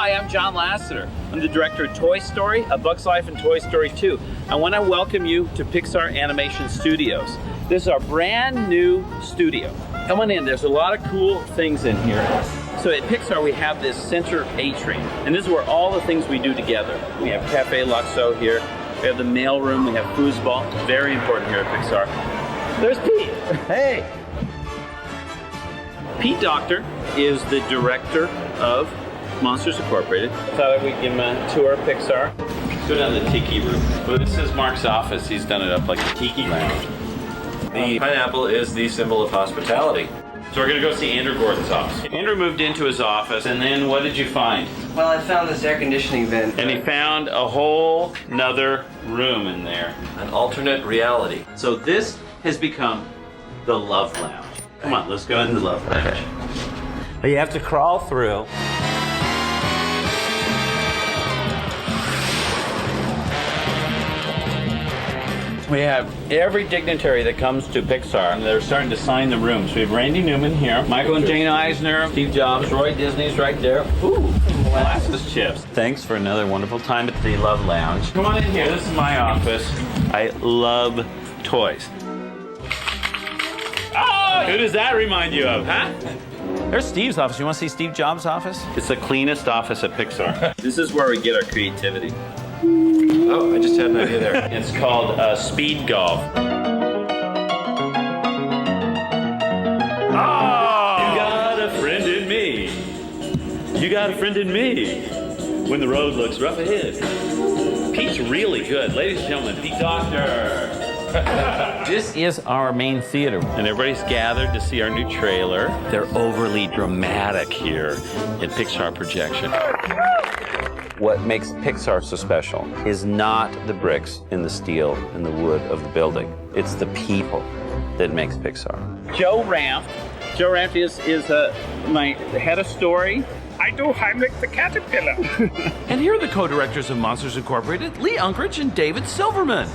Hi, I'm John Lasseter. I'm the director of Toy Story, A Bug's Life, and Toy Story 2. I want to welcome you to Pixar Animation Studios. This is our brand new studio. Come on in, there's a lot of cool things in here. So at Pixar, we have this center atrium, and this is where all the things we do together. We have Cafe Luxo here, we have the mail room, we have foosball, very important here at Pixar. There's Pete. Hey! Pete Docter is the director of Monsters Incorporated. Thought we'd give him a tour of Pixar. Go down to the Tiki room. Well, this is Mark's office. He's done it up like a tiki lounge. The pineapple is the symbol of hospitality. So we're gonna go see Andrew Gordon's office. Andrew moved into his office, and then what did you find? Well, I found this air conditioning vent. And he found a whole nother room in there. An alternate reality. So this has become the Love Lounge. Come on, let's go into the Love Lounge. You have to crawl through. We have every dignitary that comes to Pixar, and they're starting to sign the rooms. We have Randy Newman here, Michael and Jane Eisner, Steve Jobs, Roy Disney's right there. Ooh, molasses chips. Thanks for another wonderful time at the Love Lounge. Come on in here, this is my office. I love toys. Oh, who does that remind you of, huh? There's Steve's office. You want to see Steve Jobs' office? It's the cleanest office at Pixar. This is where we get our creativity. Oh, I just had an idea there. It's called speed golf. Oh! You got a friend in me. You got a friend in me. When the road looks rough ahead. Pete's really good. Ladies and gentlemen, Pete Docter. This is our main theater, and everybody's gathered to see our new trailer. They're overly dramatic here in Pixar Projection. What makes Pixar so special is not the bricks and the steel and the wood of the building. It's the people that makes Pixar. Joe Ranft. Joe Ranft is my head of story. I do Heimlich the Caterpillar. And here are the co-directors of Monsters Incorporated, Lee Unkrich and David Silverman.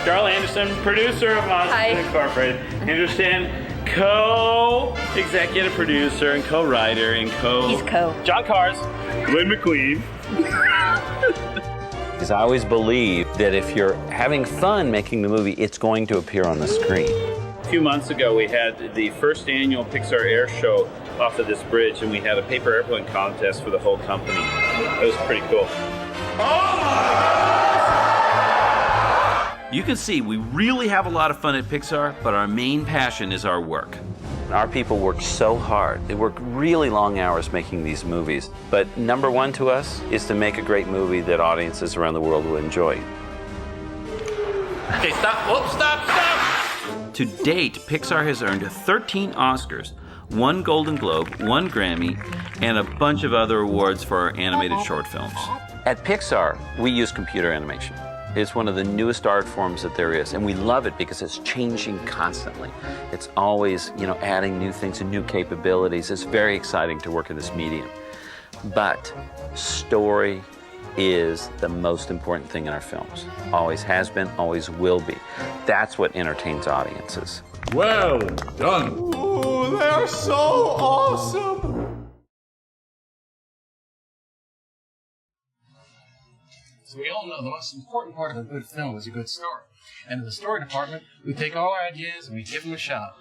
Carl Anderson, producer of Monsters Incorporated. Anderson, co-executive producer and co-writer and He's co. John Cars. Lynn McQueen. Because I always believe that if you're having fun making the movie, it's going to appear on the screen. A few months ago, we had the first annual Pixar Air Show off of this bridge, and we had a paper airplane contest for the whole company. It was pretty cool. You can see we really have a lot of fun at Pixar, but our main passion is our work. Our people work so hard. They work really long hours making these movies. But number one to us is to make a great movie that audiences around the world will enjoy. Okay, stop. Oh, stop. To date, Pixar has earned 13 Oscars, 1 Golden Globe, 1 Grammy, and a bunch of other awards for our animated short films. At Pixar, we use computer animation. It's one of the newest art forms that there is, and we love it because it's changing constantly. It's always, adding new things and new capabilities. It's very exciting to work in this medium. But story is the most important thing in our films. Always has been, always will be. That's what entertains audiences. Well done. Ooh, they're so awesome. So we all know the most important part of a good film is a good story. And in the story department, we take all our ideas and we give them a shot.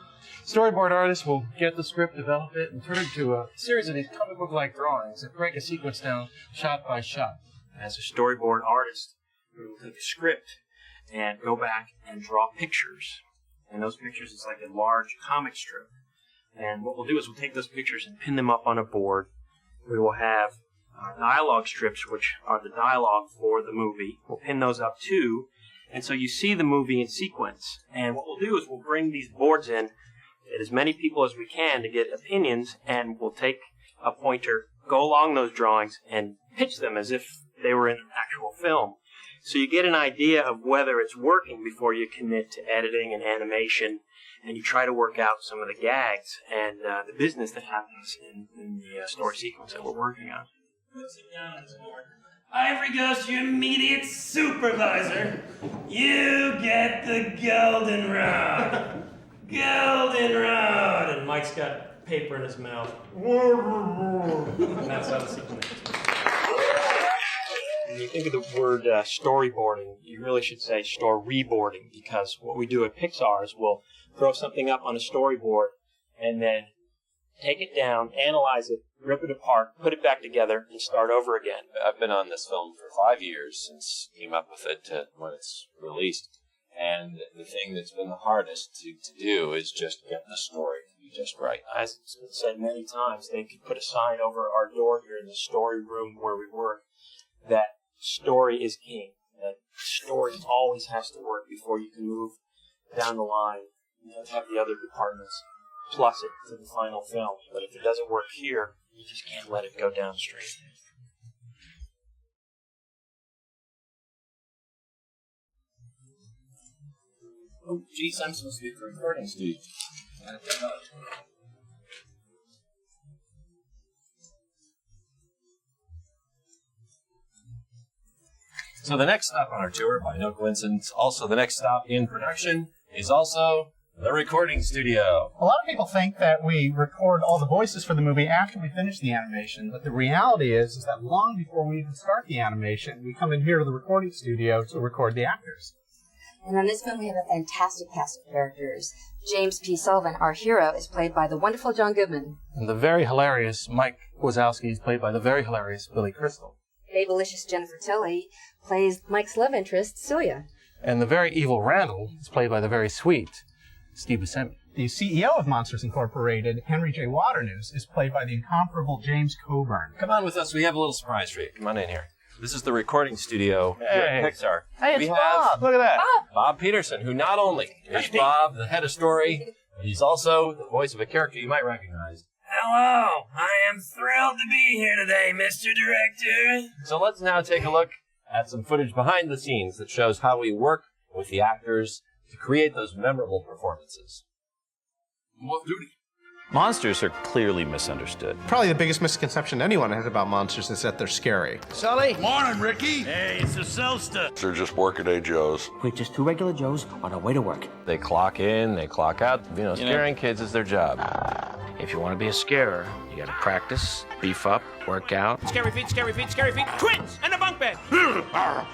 Storyboard artists will get the script, develop it, and turn it into a series of these comic book-like drawings that break a sequence down shot by shot. As a storyboard artist, we will take a script and go back and draw pictures. And those pictures is like a large comic strip. And what we'll do is we'll take those pictures and pin them up on a board. We will have dialogue strips, which are the dialogue for the movie. We'll pin those up too, and so you see the movie in sequence. And what we'll do is we'll bring these boards in, get as many people as we can to get opinions, and we'll take a pointer, go along those drawings, and pitch them as if they were in an actual film. So you get an idea of whether it's working before you commit to editing and animation, and you try to work out some of the gags and the business that happens in the story sequence that we're working on. Puts it down on his board. Ivory goes to your immediate supervisor. You get the golden rod. Golden rod. And Mike's got paper in his mouth. And that's how the sequence is. you think of the word storyboarding, you really should say storyboarding, because what we do at Pixar is we'll throw something up on a storyboard and then take it down, analyze it, rip it apart, put it back together, and start over again. I've been on this film for 5 years since came up with it to when it's released. And the thing that's been the hardest to do is just get the story to be just right. As it's been said many times, they could put a sign over our door here in the story room where we work that story is king. That story always has to work before you can move down the line and have the other departments plus it to the final film. But if it doesn't work here, you just can't let it go downstream. Oh, geez, I'm supposed to be at the recording studio. So the next stop on our tour, by no coincidence, also the next stop in production, is also the recording studio. A lot of people think that we record all the voices for the movie after we finish the animation, but the reality is that long before we even start the animation, we come in here to the recording studio to record the actors. And on this film, we have a fantastic cast of characters. James P. Sullivan, our hero, is played by the wonderful John Goodman. And the very hilarious Mike Wazowski is played by the very hilarious Billy Crystal. Babylicious Jennifer Tilly plays Mike's love interest, Celia. And the very evil Randall is played by the very sweet Steve Buscemi. The CEO of Monsters Incorporated, Henry J. Waternoose, is played by the incomparable James Coburn. Come on with us, we have a little surprise for you. Come on in here. This is the recording studio here at Pixar. Hey, it's Bob! Look at that! Bob Peterson, who not only is Bob, the head of story, but he's also the voice of a character you might recognize. Hello, I am thrilled to be here today, Mr. Director. So let's now take a look at some footage behind the scenes that shows how we work with the actors to create those memorable performances. What duty? Monsters are clearly misunderstood. Probably the biggest misconception anyone has about monsters is that they're scary. Sully? Morning, Ricky. Hey, it's the Selster. They're just workaday Joes. We're just two regular Joes on our way to work. They clock in, they clock out. Scaring kids is their job. If you want to be a scarer, you gotta practice, beef up, work out. Scary feet, scary feet, scary feet. Twins and a bunk bed.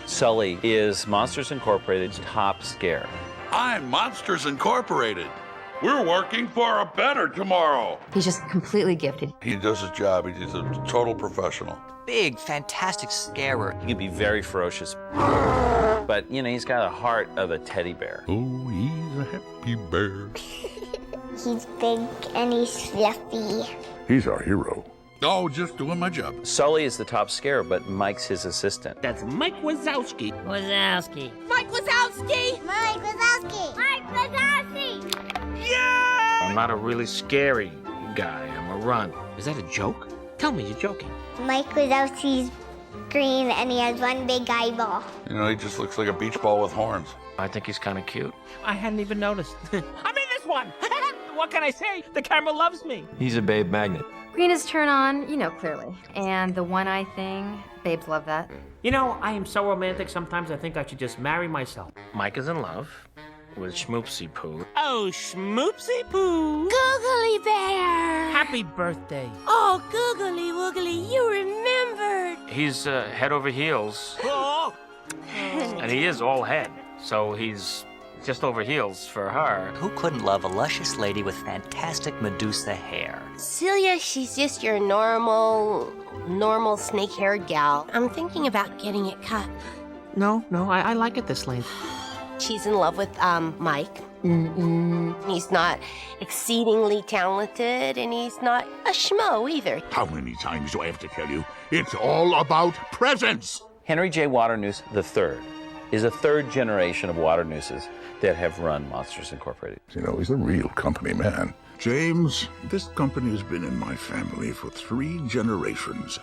Sully is Monsters Incorporated's top scare. I'm Monsters Incorporated. We're working for a better tomorrow. He's just completely gifted. He does his job. He's a total professional. Big, fantastic scarer. He can be very ferocious, but, he's got a heart of a teddy bear. Oh, he's a happy bear. He's big and he's fluffy. He's our hero. Oh, just doing my job. Sully is the top scare, but Mike's his assistant. That's Mike Wazowski. Wazowski. Mike Wazowski! Mike Wazowski! Mike Wazowski! Yeah! I'm not a really scary guy. I'm a run. Is that a joke? Tell me you're joking. Mike Wazowski's green and he has one big eyeball. He just looks like a beach ball with horns. I think he's kind of cute. I hadn't even noticed. I'm in this one. What can I say? The camera loves me. He's a babe magnet. Green is turn on, clearly. And the one-eye thing, babes love that. I am so romantic, sometimes I think I should just marry myself. Mike is in love with Schmoopsy Poo. Oh, Schmoopsy Poo. Googly bear! Happy birthday. Oh, Googly Woogly, you remembered! He's head over heels, Oh. and he is all head, so he's just over heels for her. Who couldn't love a luscious lady with fantastic Medusa hair? Celia, she's just your normal snake-haired gal. I'm thinking about getting it cut. No, I like it this length. She's in love with, Mike. He's not exceedingly talented, and he's not a schmo either. How many times do I have to tell you? It's all about presents. Henry J. Waternoose III is a third generation of Waternooses that have run Monsters Incorporated. He's a real company man. James, this company has been in my family for 3 generations,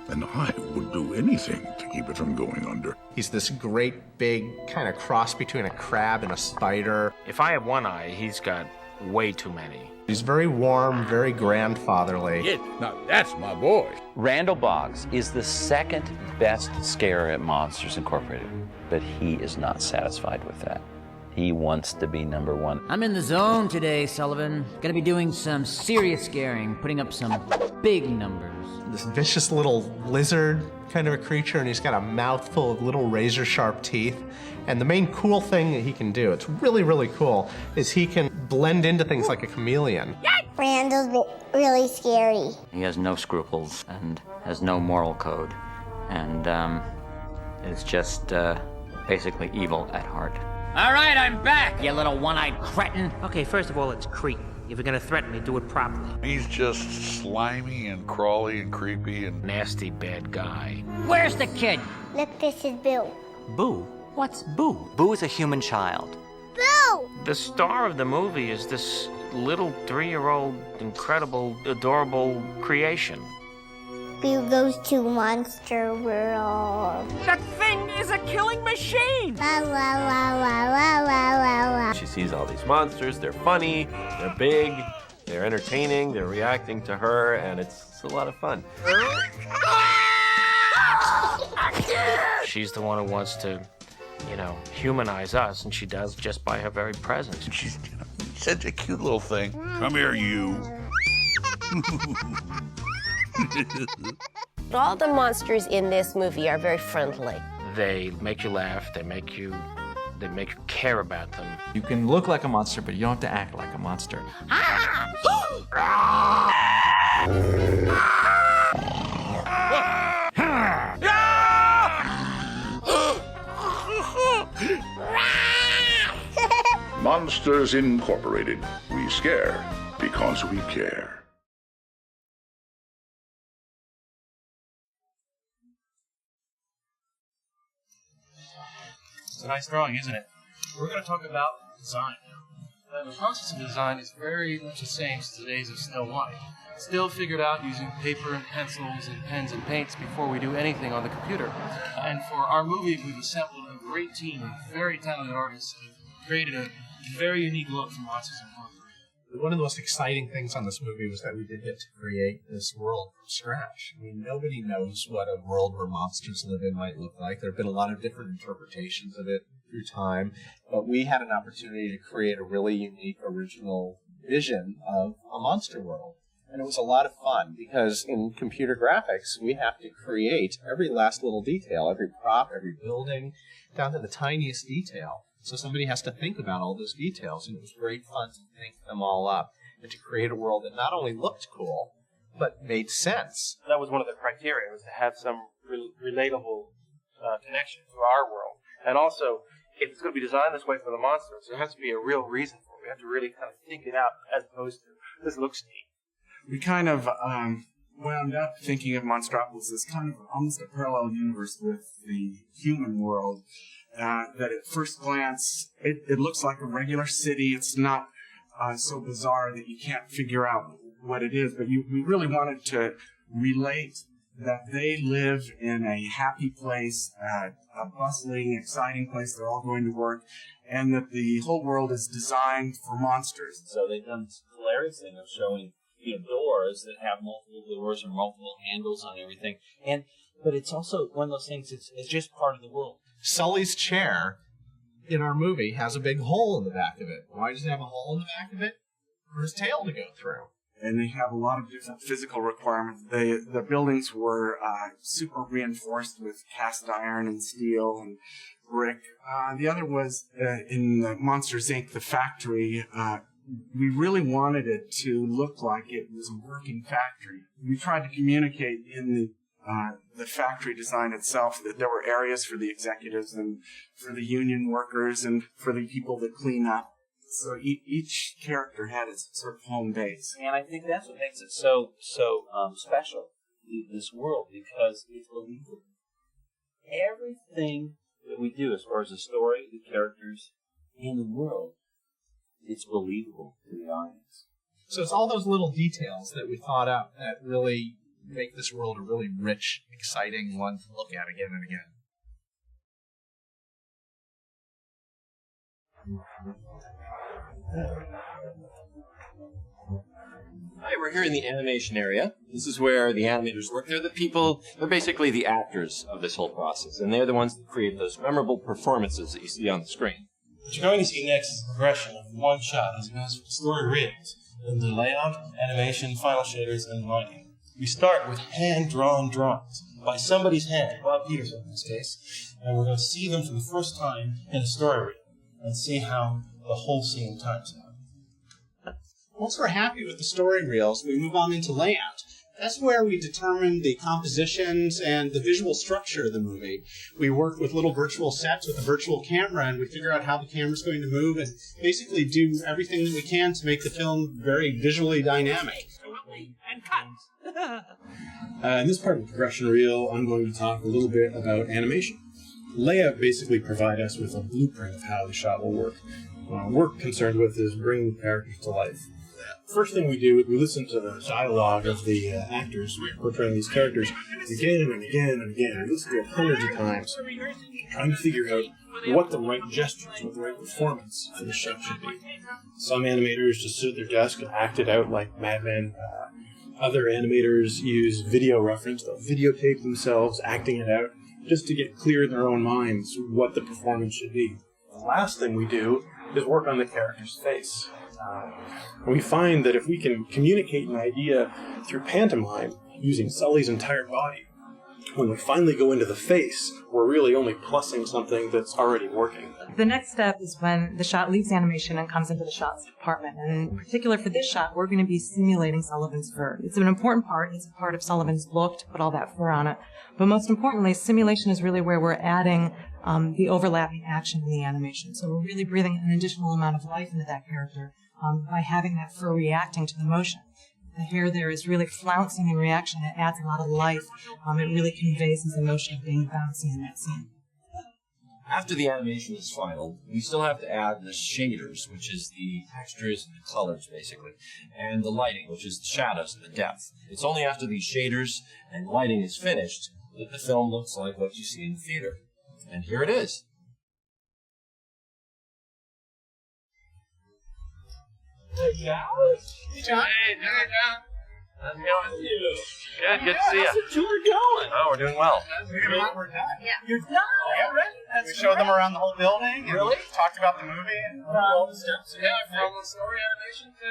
and I would do anything to keep it from going under. He's this great, big, kind of cross between a crab and a spider. If I have one eye, he's got way too many. He's very warm, very grandfatherly. Yeah, now that's my boy. Randall Boggs is the second best scarer at Monsters Incorporated, but he is not satisfied with that. He wants to be number one. I'm in the zone today, Sullivan. Gonna be doing some serious scaring, putting up some big numbers. This vicious little lizard kind of a creature, and he's got a mouthful of little razor-sharp teeth. And the main cool thing that he can do, it's really, really cool, is he can blend into things like a chameleon. Randall's really scary. He has no scruples and has no moral code, and is just basically evil at heart. All right, I'm back, you little one-eyed cretin. Okay, first of all, it's creepy. If you're gonna threaten me, do it properly. He's just slimy and crawly and creepy and Nasty bad guy. Where's the kid? Look, this is Bill. Boo? What's Boo? Boo is a human child. Boo! The star of the movie is this little 3-year-old, incredible, adorable creation. Bill goes to Monster World. That thing is a killing machine! La la la la la la la la. She sees all these monsters. They're funny, they're big, they're entertaining, they're reacting to her, and it's a lot of fun. She's the one who wants to, humanize us, and she does just by her very presence. she's such a cute little thing. Come here, you. All the monsters in this movie are very friendly. They make you laugh, they make you care about them. You can look like a monster, but you don't have to act like a monster. Monsters Incorporated. We scare because we care. It's a nice drawing, isn't it? We're going to talk about design now. The process of design is very much the same as the days of Snow White. Still figured out using paper and pencils and pens and paints before we do anything on the computer. And for our movie, we've assembled a great team of very talented artists who created a very unique look for Monsters Incorporated. One of the most exciting things on this movie was that we did get to create this world from scratch. I mean, nobody knows what a world where monsters live in might look like. There have been a lot of different interpretations of it through time, but we had an opportunity to create a really unique, original vision of a monster world. And it was a lot of fun because in computer graphics, we have to create every last little detail, every prop, every building, down to the tiniest detail. So somebody has to think about all those details, and it was great fun to think them all up and to create a world that not only looked cool, but made sense. That was one of the criteria, was to have some relatable connection to our world. And also, if it's going to be designed this way for the monsters, there has to be a real reason for it. We have to really kind of think it out as opposed to, this looks neat. We kind of wound up thinking of Monstropolis as kind of almost a parallel universe with the human world. That at first glance, it looks like a regular city. It's not so bizarre that you can't figure out what it is, but we really wanted to relate that they live in a happy place, a bustling, exciting place. They're all going to work, and that the whole world is designed for monsters. So they've done this hilarious thing of showing doors that have multiple doors or multiple handles on everything. But it's also one of those things, it's just part of the world. Sully's chair in our movie has a big hole in the back of it. Why does it have a hole in the back of it? For his tail to go through. And they have a lot of different physical requirements. The buildings were super reinforced with cast iron and steel and brick. The other was in Monsters, Inc., the factory. We really wanted it to look like it was a working factory. We tried to communicate in the factory design itself that there were areas for the executives and for the union workers and for the people that clean up. So each character had its sort of home base. And I think that's what makes it so special, this world, because it's believable. Everything that we do as far as the story, the characters, and the world, it's believable to the audience. So it's all those little details that we thought up that really make this world a really rich, exciting one to look at again and again. Hi, we're here in the animation area. This is where the animators work. They're the people, they're basically the actors of this whole process, and they're the ones that create those memorable performances that you see on the screen. What you're going to see next is a progression of one shot as it goes from story reels, then the layout, animation, final shaders, and lighting. We start with hand-drawn drawings by somebody's hand, Bob Peterson in this case, and we're going to see them for the first time in a story reel and see how the whole scene times out. Once we're happy with the story reels, we move on into layout. That's where we determine the compositions and the visual structure of the movie. We work with little virtual sets with a virtual camera, and we figure out how the camera's going to move and basically do everything that we can to make the film very visually dynamic. And cut! In this part of the progression reel, I'm going to talk a little bit about animation. Layout basically provides us with a blueprint of how the shot will work. What we're concerned with is bringing the characters to life. First thing we do is we listen to the dialogue of the actors portraying these characters again and again and again. We listen to it hundreds of times, trying to figure out what the right gestures, what the right performance for the shot should be. Some animators just sit at their desk and act it out like madmen. Other animators use video reference. They'll videotape themselves acting it out just to get clear in their own minds what the performance should be. The last thing we do is work on the character's face. We find that if we can communicate an idea through pantomime using Sully's entire body, when we finally go into the face, we're really only plussing something that's already working. The next step is when the shot leaves animation and comes into the shots department. And in particular for this shot, we're going to be simulating Sullivan's fur. It's an important part. It's a part of Sullivan's look to put all that fur on it. But most importantly, simulation is really where we're adding the overlapping action in the animation. So we're really breathing an additional amount of life into that character by having that fur reacting to the motion. The hair there is really flouncing in reaction. It adds a lot of life. It really conveys this emotion of being bouncy in that scene. After the animation is final, we still have to add the shaders, which is the textures and the colors, basically, and the lighting, which is the shadows and the depth. It's only after these shaders and lighting is finished that the film looks like what you see in the theater. And here it is. Hey, John. Hey, John. How's it going? Good, good to see you. How's the tour going? Oh, we're doing well. We're done. Yeah. You're done already? We showed them around the whole building and Really? talked about the movie and all the steps. Yeah, from the story animation to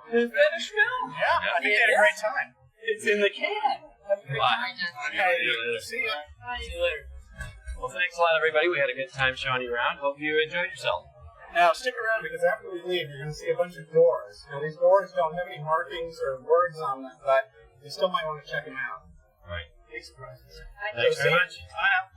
The finished film? Yeah, I think they had a great time. It's in the can. Have a great time. Okay, See you. See you later. Well, thanks a lot, everybody. We had a good time showing you around. Hope you enjoyed yourself. Now, stick around because after we leave, you're going to see a bunch of doors. Now, these doors don't have any markings or words on them, but you still might want to check them out. Right. Big surprises. Thanks very much. Bye now.